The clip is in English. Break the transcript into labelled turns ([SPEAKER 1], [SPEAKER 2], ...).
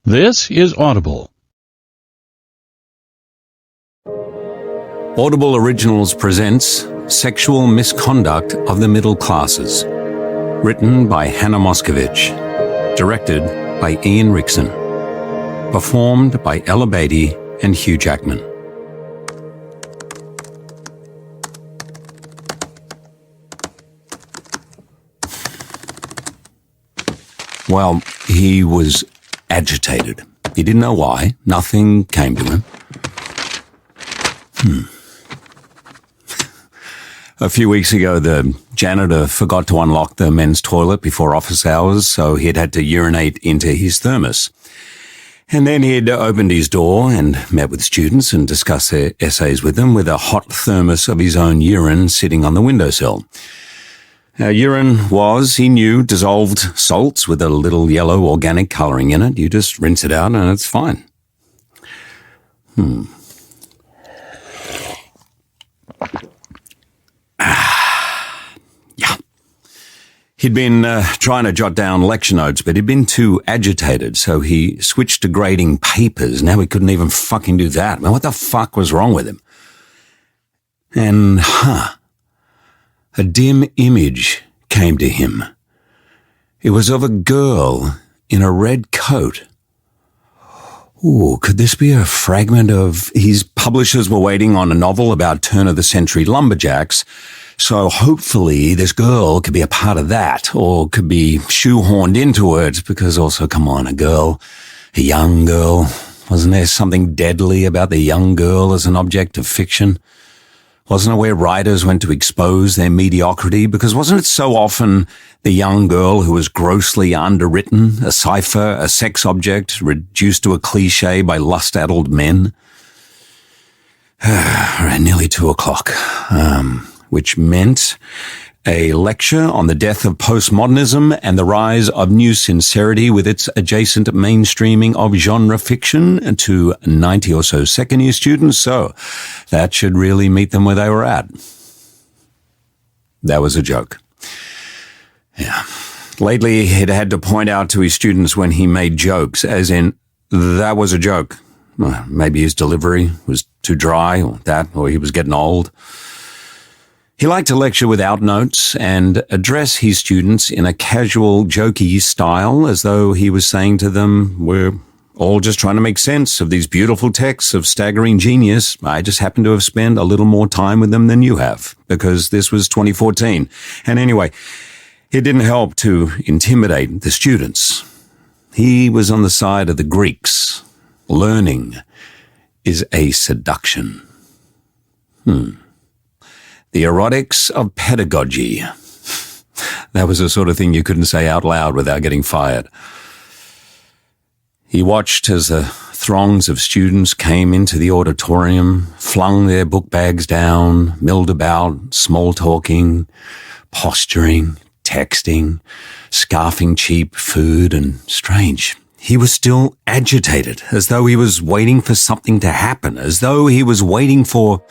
[SPEAKER 1] This is Audible.
[SPEAKER 2] Audible Originals presents Sexual Misconduct of the Middle Classes. Written by Hannah Moscovich. Directed by Ian Rickson. Performed by Ella Beatty and Hugh Jackman. Well, he was agitated. He didn't know why. Nothing came to him. A few weeks ago, the janitor forgot to unlock the men's toilet before office hours, so he'd had to urinate into his thermos. And then he'd opened his door and met with students and discussed their essays with them with a hot thermos of his own urine sitting on the windowsill. Urine was, he knew, dissolved salts with a little yellow organic colouring in it. You just rinse it out and it's fine. Yeah. He'd been trying to jot down lecture notes, but he'd been too agitated, so he switched to grading papers. Now he couldn't even fucking do that. Man, what the fuck was wrong with him? And, a dim image came to him. It was of a girl in a red coat. Ooh, could this be a fragment of... His publishers were waiting on a novel about turn-of-the-century lumberjacks, so hopefully this girl could be a part of that, or could be shoehorned into it, because also, come on, a young girl. Wasn't there something deadly about the young girl as an object of fiction? Wasn't it where writers went to expose their mediocrity? Because wasn't it so often the young girl who was grossly underwritten, a cipher, a sex object, reduced to a cliché by lust-addled men? Nearly 2:00, which meant a lecture on the death of postmodernism and the rise of new sincerity with its adjacent mainstreaming of genre fiction to 90 or so second-year students. So that should really meet them where they were at. That was a joke. Yeah. Lately, he'd had to point out to his students when he made jokes, as in, that was a joke. Well, maybe his delivery was too dry, or he was getting old. He liked to lecture without notes and address his students in a casual, jokey style, as though he was saying to them, we're all just trying to make sense of these beautiful texts of staggering genius. I just happen to have spent a little more time with them than you have, because this was 2014. And anyway, it didn't help to intimidate the students. He was on the side of the Greeks. Learning is a seduction. The erotics of pedagogy. That was the sort of thing you couldn't say out loud without getting fired. He watched as the throngs of students came into the auditorium, flung their book bags down, milled about, small-talking, posturing, texting, scarfing cheap food, and strange. He was still agitated, as though he was waiting for something to happen, as though he was waiting for